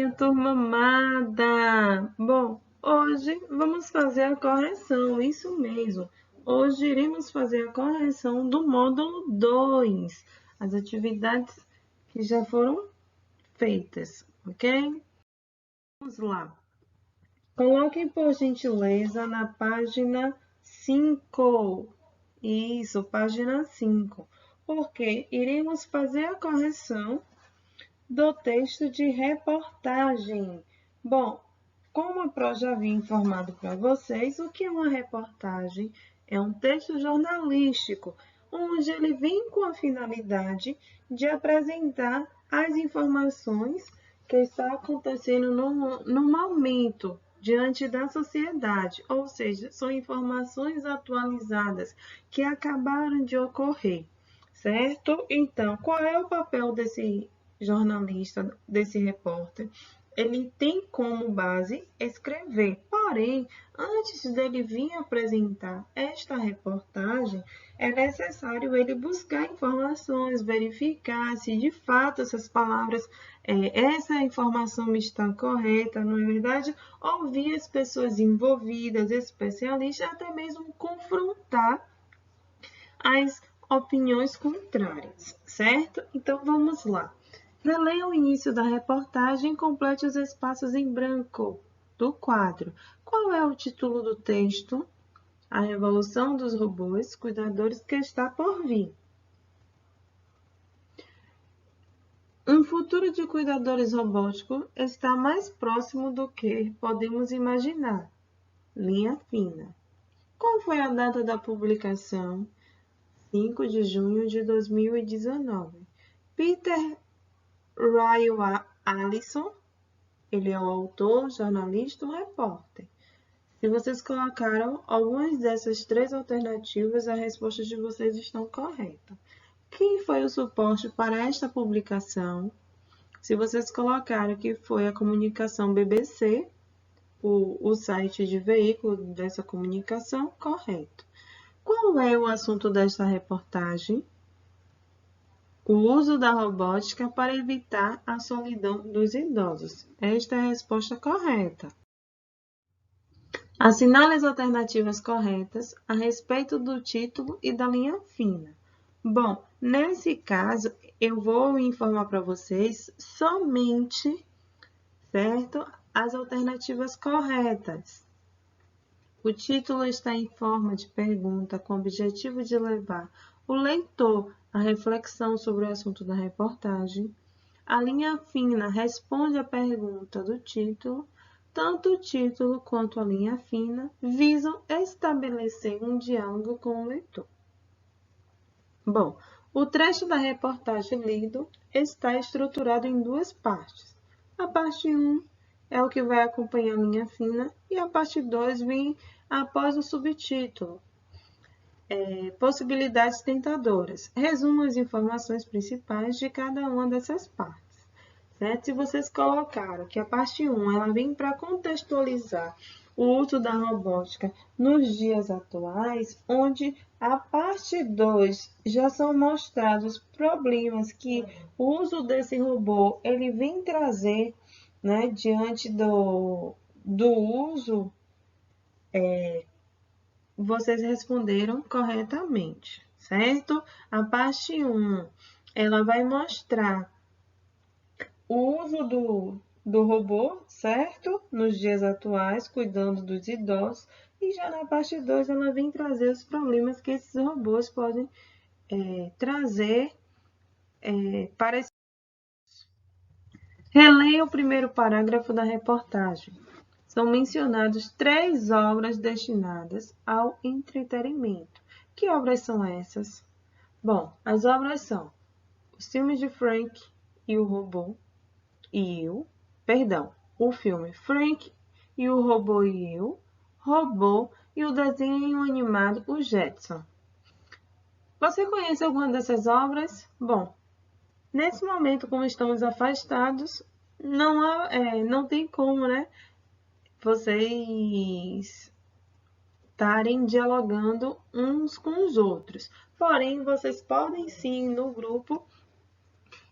minha turma amada! Bom, hoje vamos fazer a correção, isso mesmo. Hoje iremos fazer a correção do módulo 2, as atividades que já foram feitas, ok? Vamos lá. Coloquem, por gentileza, na página 5. Isso, página 5. Porque iremos fazer a correção do texto de reportagem. Bom, como a Pro já havia informado para vocês, o que é uma reportagem? É um texto jornalístico, onde ele vem com a finalidade de apresentar as informações que está acontecendo no momento, diante da sociedade, ou seja, são informações atualizadas que acabaram de ocorrer, certo? Então, qual é o papel desse jornalista, desse repórter? Ele tem como base escrever, porém, antes dele vir apresentar esta reportagem, é necessário ele buscar informações, verificar se de fato essas palavras, essa informação está correta, não é verdade? Ouvir as pessoas envolvidas, especialistas, até mesmo confrontar as opiniões contrárias, certo? Então, vamos lá. Releia o início da reportagem e complete os espaços em branco do quadro. Qual é o título do texto? A Revolução dos Robôs Cuidadores que está por vir. Um futuro de cuidadores robóticos está mais próximo do que podemos imaginar. Linha fina. Qual foi a data da publicação? 5 de junho de 2019. Peter Ryan Allison, ele é o autor, jornalista ou repórter. Se vocês colocaram algumas dessas três alternativas, a resposta de vocês estão correta. Quem foi o suporte para esta publicação? Se vocês colocaram que foi a comunicação BBC, o site de veículo dessa comunicação, correto. Qual é o assunto desta reportagem? O uso da robótica para evitar a solidão dos idosos. Esta é a resposta correta. Assinale as alternativas corretas a respeito do título e da linha fina. Bom, nesse caso, eu vou informar para vocês somente, certo, as alternativas corretas. O título está em forma de pergunta com o objetivo de levar o leitor à reflexão sobre o assunto da reportagem. A linha fina responde à pergunta do título. Tanto o título quanto a linha fina visam estabelecer um diálogo com o leitor. Bom, o trecho da reportagem lido está estruturado em duas partes. A parte 1 é o que vai acompanhar a linha fina e a parte 2 vem após o subtítulo. Possibilidades tentadoras. Resumo as informações principais de cada uma dessas partes. Certo? Se vocês colocaram que a parte 1 ela vem para contextualizar o uso da robótica nos dias atuais, onde a parte 2 já são mostrados problemas que o uso desse robô ele vem trazer, né, diante do uso, vocês responderam corretamente, certo? A parte 1, ela vai mostrar o uso do robô, certo? Nos dias atuais, cuidando dos idosos. E já na parte 2, ela vem trazer os problemas que esses robôs podem trazer para esse. Releia o primeiro parágrafo da reportagem. São mencionadas 3 obras destinadas ao entretenimento. Que obras são essas? Bom, as obras são os filmes de Frank e o Robô e eu, o filme Frank e o Robô e eu, Robô e o desenho animado O Jetson. Você conhece alguma dessas obras? Bom, nesse momento, como estamos afastados, não tem como, né, vocês estarem dialogando uns com os outros. Porém, vocês podem sim, no grupo,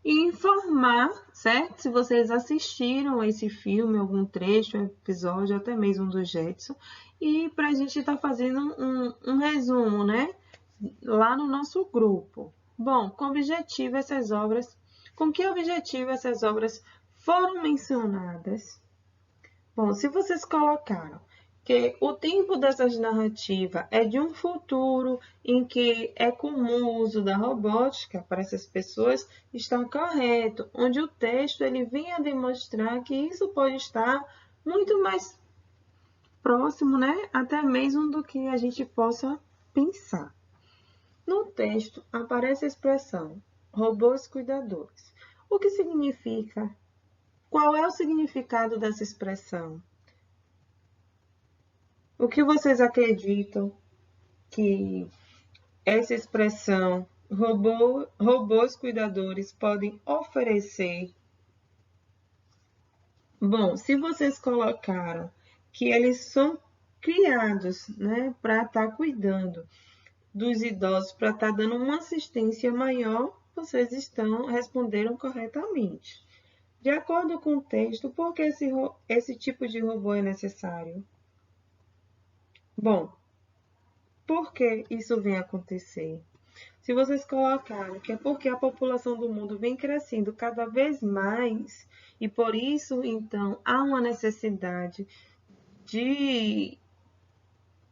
e informar, certo? Se vocês assistiram esse filme, algum trecho, episódio, até mesmo do Jetson, e para a gente estar fazendo um resumo, né? Lá no nosso grupo. Bom, com que objetivo essas obras foram mencionadas? Bom, se vocês colocaram que o tempo dessas narrativas é de um futuro em que é comum o uso da robótica para essas pessoas, está correto, onde o texto ele vem a demonstrar que isso pode estar muito mais próximo, né, até mesmo do que a gente possa pensar. No texto aparece a expressão robôs cuidadores. O que significa? Qual é o significado dessa expressão? O que vocês acreditam que essa expressão robôs cuidadores podem oferecer? Bom, se vocês colocaram que eles são criados, né, para estar cuidando dos idosos, para estar dando uma assistência maior, vocês responderam corretamente. De acordo com o texto, por que esse tipo de robô é necessário? Bom, por que isso vem acontecer? Se vocês colocaram que é porque a população do mundo vem crescendo cada vez mais e por isso, então, há uma necessidade de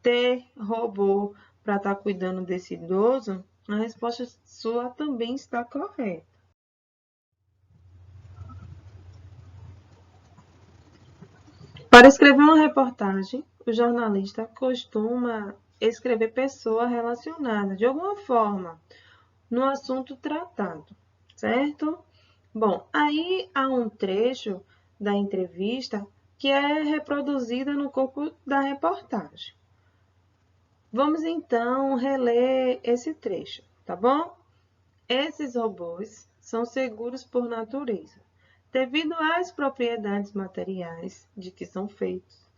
ter robô para estar cuidando desse idoso, a resposta sua também está correta. Para escrever uma reportagem, o jornalista costuma escrever pessoa relacionada de alguma forma no assunto tratado, certo? Bom, aí há um trecho da entrevista que é reproduzida no corpo da reportagem. Vamos então reler esse trecho, tá bom? Esses robôs são seguros por natureza, devido às propriedades materiais de que são feitos,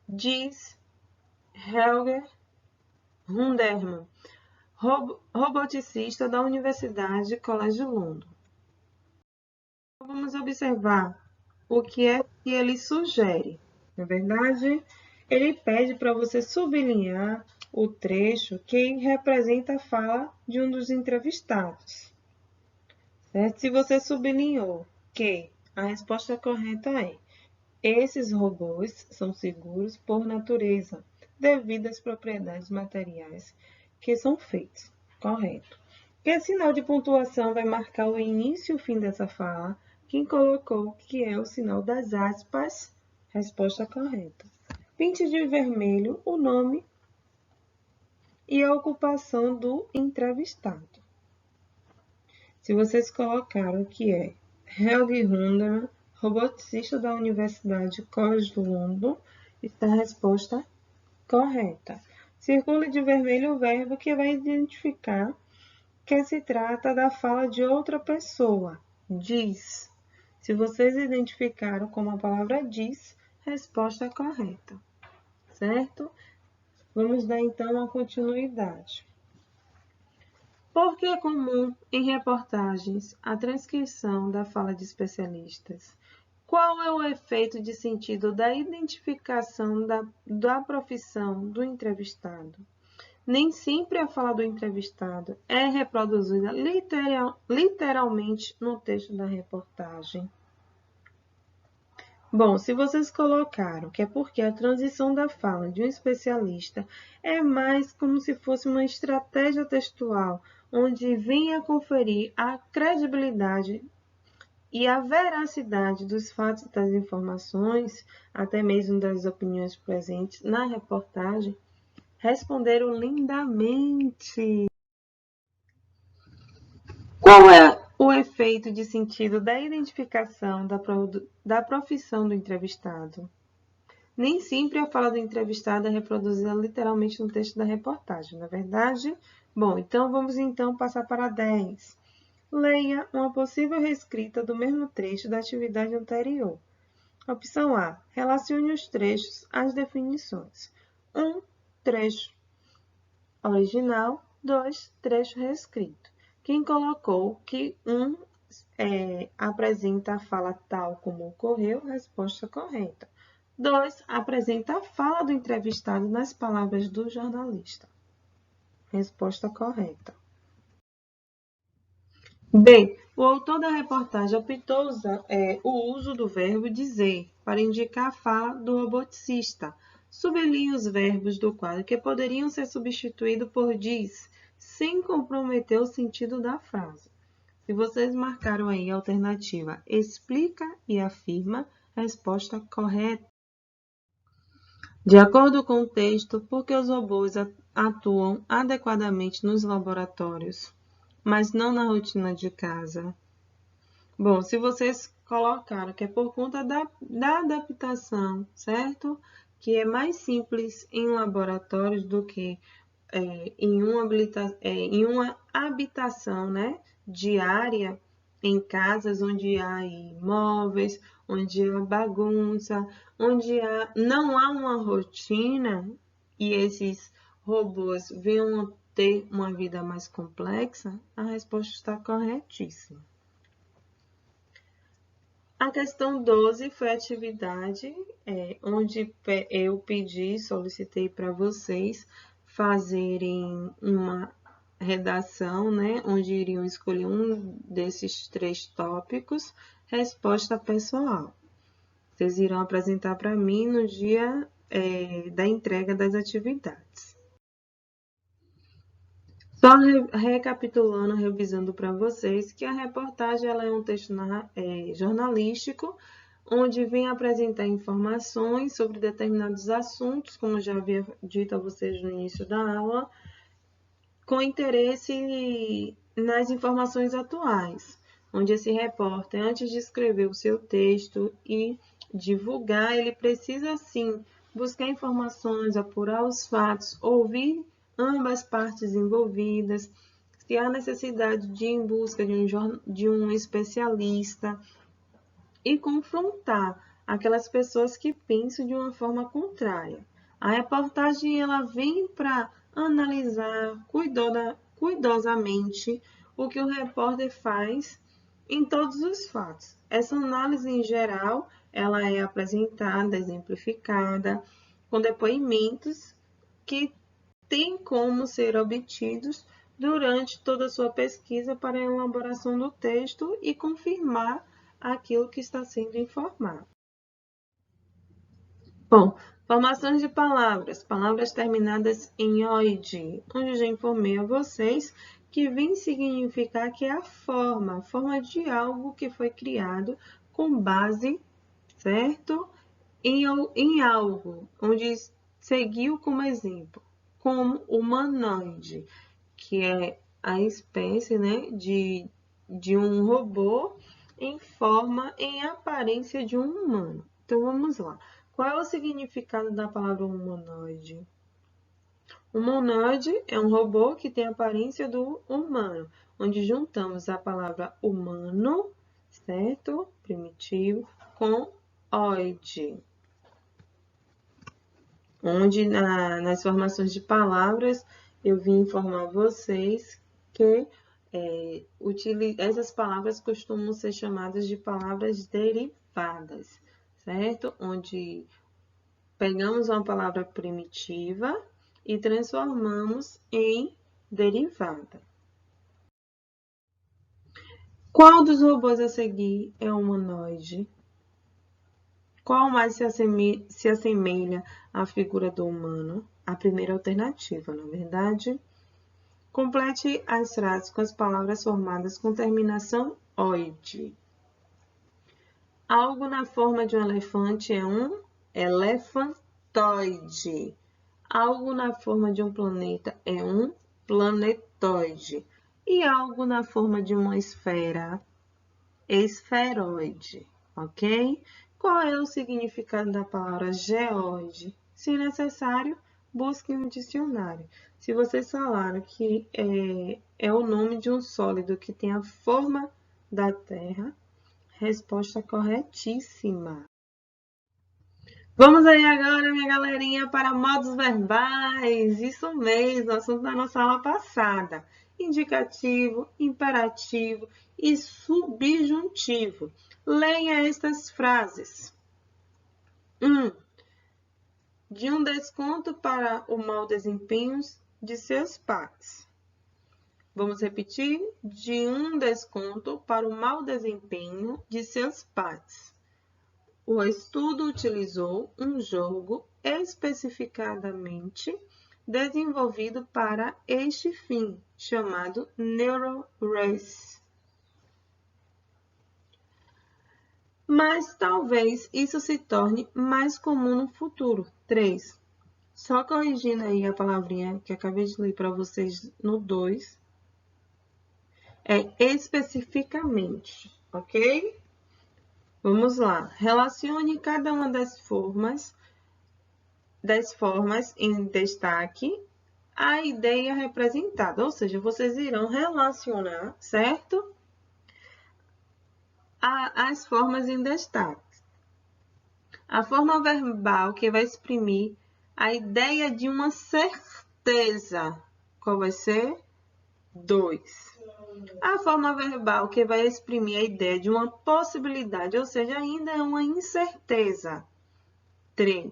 diz Helge Hundermann, roboticista da Universidade College London. Vamos observar o que é que ele sugere. Na verdade, ele pede para você sublinhar o trecho que representa a fala de um dos entrevistados. Certo? Se você sublinhou que a resposta correta é: esses robôs são seguros por natureza, devido às propriedades materiais que são feitos. Correto. Que sinal de pontuação vai marcar o início e o fim dessa fala? Quem colocou que é o sinal das aspas? Resposta correta. Pinte de vermelho o nome e a ocupação do entrevistado. Se vocês colocaram que é Helge Hundermann, roboticista da Universidade College London, está a resposta correta. Circule de vermelho o verbo que vai identificar que se trata da fala de outra pessoa. Diz. Se vocês identificaram como a palavra diz, resposta correta. Certo? Vamos dar então a continuidade. Por que é comum em reportagens a transcrição da fala de especialistas? Qual é o efeito de sentido da identificação da profissão do entrevistado? Nem sempre a fala do entrevistado é reproduzida literalmente no texto da reportagem. Bom, se vocês colocaram que é porque a transição da fala de um especialista é mais como se fosse uma estratégia textual, onde vem a conferir a credibilidade e a veracidade dos fatos e das informações, até mesmo das opiniões presentes na reportagem, responderam lindamente. Qual é o efeito de sentido da identificação da profissão do entrevistado? Nem sempre a fala do entrevistado é reproduzida literalmente no texto da reportagem, não é verdade? Bom, então vamos passar para 10. Leia uma possível reescrita do mesmo trecho da atividade anterior. Opção A. Relacione os trechos às definições. 1. Trecho original. 2. Trecho reescrito. Quem colocou que 1 apresenta a fala tal como ocorreu, resposta correta. 2. Apresenta a fala do entrevistado nas palavras do jornalista. Resposta correta. B. O autor da reportagem optou o uso do verbo dizer para indicar a fala do roboticista. Sublinhe os verbos do quadro que poderiam ser substituídos por diz, sem comprometer o sentido da frase. Se vocês marcaram aí a alternativa explica e afirma, resposta correta. De acordo com o texto, por que os robôs atuam adequadamente nos laboratórios, mas não na rotina de casa? Bom, se vocês colocaram que é por conta da adaptação, certo? Que é mais simples em laboratórios do que em uma habitação, né, diária, em casas onde há imóveis, onde há bagunça, onde não há uma rotina e esses robôs venham ter uma vida mais complexa, a resposta está corretíssima. A questão 12 foi a atividade onde eu solicitei para vocês fazerem uma redação, né, onde iriam escolher um desses 3 tópicos, resposta pessoal. Vocês irão apresentar para mim no dia da entrega das atividades. Só recapitulando, revisando para vocês, que a reportagem ela é um texto jornalístico, onde vem apresentar informações sobre determinados assuntos, como já havia dito a vocês no início da aula, com interesse nas informações atuais, onde esse repórter, antes de escrever o seu texto e divulgar, ele precisa, sim, buscar informações, apurar os fatos, ouvir ambas partes envolvidas, se há necessidade de ir em busca de um especialista e confrontar aquelas pessoas que pensam de uma forma contrária. A reportagem ela vem para analisar cuidadosamente o que o repórter faz em todos os fatos. Essa análise em geral ela é apresentada, exemplificada, com depoimentos que têm como ser obtidos durante toda a sua pesquisa para a elaboração do texto e confirmar aquilo que está sendo informado. Bom, formações de palavras. Palavras terminadas em oide, onde eu já informei a vocês que vem significar que é a forma de algo que foi criado com base, certo? Em algo, onde seguiu como exemplo, como humanoide, que é a espécie, né, de um robô em aparência de um humano. Então, vamos lá. Qual é o significado da palavra humanoide? Humanoide é um robô que tem a aparência do humano, onde juntamos a palavra humano, certo? Primitivo, com oide. Onde nas formações de palavras eu vim informar vocês que essas palavras costumam ser chamadas de palavras derivadas, certo? Onde pegamos uma palavra primitiva e transformamos em derivada. Qual dos robôs a seguir é humanoide? Qual mais se assemelha à figura do humano? A primeira alternativa, na verdade. Complete as frases com as palavras formadas com terminação oide. Algo na forma de um elefante é um elefantoide. Algo na forma de um planeta é um planetoide. E algo na forma de uma esfera, esferoide, ok? Qual é o significado da palavra geoide? Se necessário, busque um dicionário. Se vocês falaram que é o nome de um sólido que tem a forma da Terra, resposta corretíssima. Vamos aí agora, minha galerinha, para modos verbais. Isso mesmo, assunto da nossa aula passada. indicativo, imperativo e subjuntivo. Leia estas frases. 1. De um desconto para o mau desempenho de seus pais. Vamos repetir? De um desconto para o mau desempenho de seus pais. O estudo utilizou um jogo especificadamente desenvolvido para este fim, chamado NeuroRace. Mas talvez isso se torne mais comum no futuro. 3. Só corrigindo aí a palavrinha que acabei de ler para vocês no 2. É especificamente, ok? Vamos lá. Relacione cada uma das formas em destaque a ideia representada. Ou seja, vocês irão relacionar, certo? As formas em destaque. A forma verbal que vai exprimir a ideia de uma certeza. Qual vai ser? 2. A forma verbal que vai exprimir a ideia de uma possibilidade, ou seja, ainda é uma incerteza. 3.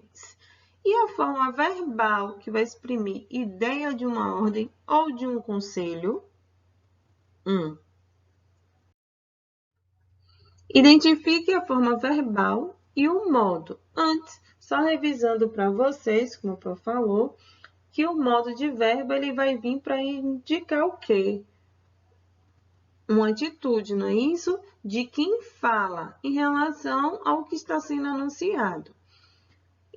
E a forma verbal que vai exprimir ideia de uma ordem ou de um conselho. 1. Identifique a forma verbal e o modo. Antes, só revisando para vocês, como o Prof falou, que o modo de verbo ele vai vir para indicar o quê? Uma atitude, não é isso? De quem fala em relação ao que está sendo anunciado.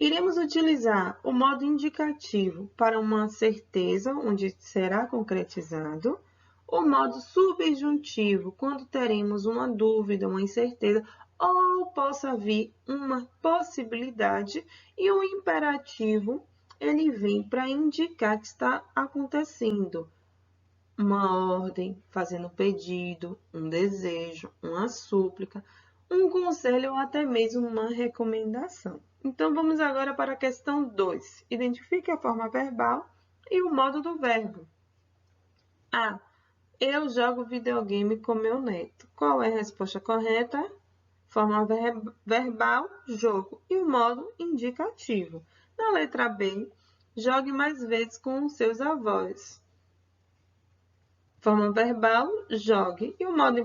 Iremos utilizar o modo indicativo para uma certeza, onde será concretizado. O modo subjuntivo, quando teremos uma dúvida, uma incerteza, ou possa vir uma possibilidade. E o imperativo, ele vem para indicar que está acontecendo uma ordem, fazendo pedido, um desejo, uma súplica, um conselho ou até mesmo uma recomendação. Então, vamos agora para a questão 2. Identifique a forma verbal e o modo do verbo. A. Eu jogo videogame com meu neto. Qual é a resposta correta? Forma verbal, jogo. E o modo indicativo. Na letra B, jogue mais vezes com os seus avós. Forma verbal, jogue. E o modo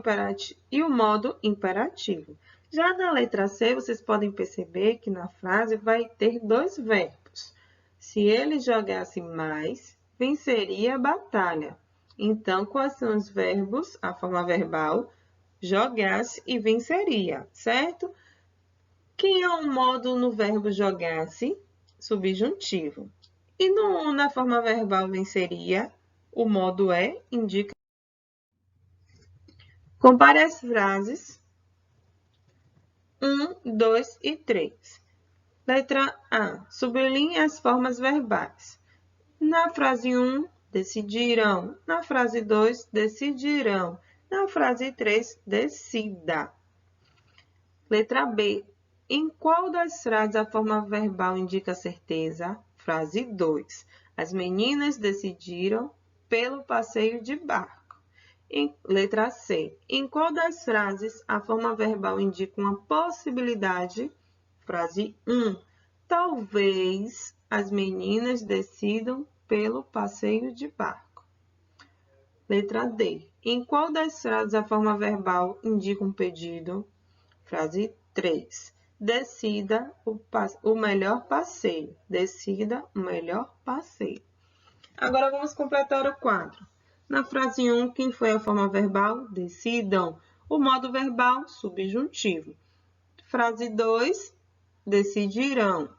imperativo. Já na letra C, vocês podem perceber que na frase vai ter 2 verbos. Se ele jogasse mais, venceria a batalha. Então, quais são os verbos? A forma verbal, jogasse e venceria, certo? Quem é o modo no verbo jogasse? Subjuntivo. E na forma verbal venceria, o modo é, indica. Compare as frases 1, 2 e 3. Letra A. Sublinhe as formas verbais. Na frase 1, decidirão. Na frase 2, decidirão. Na frase 3, decida. Letra B. Em qual das frases a forma verbal indica certeza? Frase 2. As meninas decidiram pelo passeio de barco. Letra C. Em qual das frases a forma verbal indica uma possibilidade? Frase 1. Talvez as meninas decidam pelo passeio de barco. Letra D. Em qual das frases a forma verbal indica um pedido? Frase 3. Decida o melhor passeio. Decida o melhor passeio. Agora vamos completar o quadro. Na frase 1, quem foi a forma verbal? Decidam. O modo verbal, subjuntivo. Frase 2, decidirão.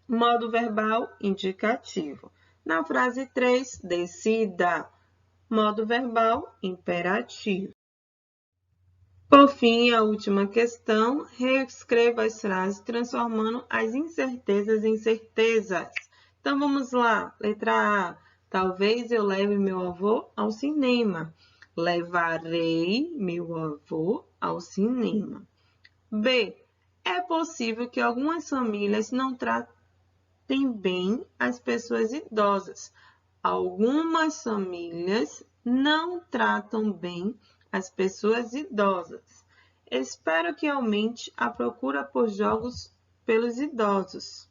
Modo verbal, indicativo. Na frase 3, decida. Modo verbal, imperativo. Por fim, a última questão, reescreva as frases transformando as incertezas em certezas. Então, vamos lá. Letra A. Talvez eu leve meu avô ao cinema. Levarei meu avô ao cinema. B. É possível que algumas famílias não tratem bem as pessoas idosas. Algumas famílias não tratam bem as pessoas idosas. Espero que aumente a procura por jogos pelos idosos.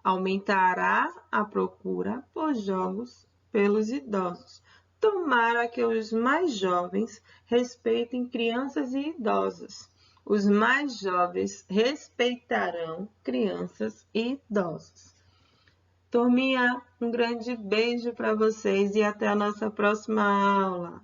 Aumentará a procura por jogos pelos idosos. Tomara que os mais jovens respeitem crianças e idosos. Os mais jovens respeitarão crianças e idosos. Turminha, um grande beijo para vocês e até a nossa próxima aula.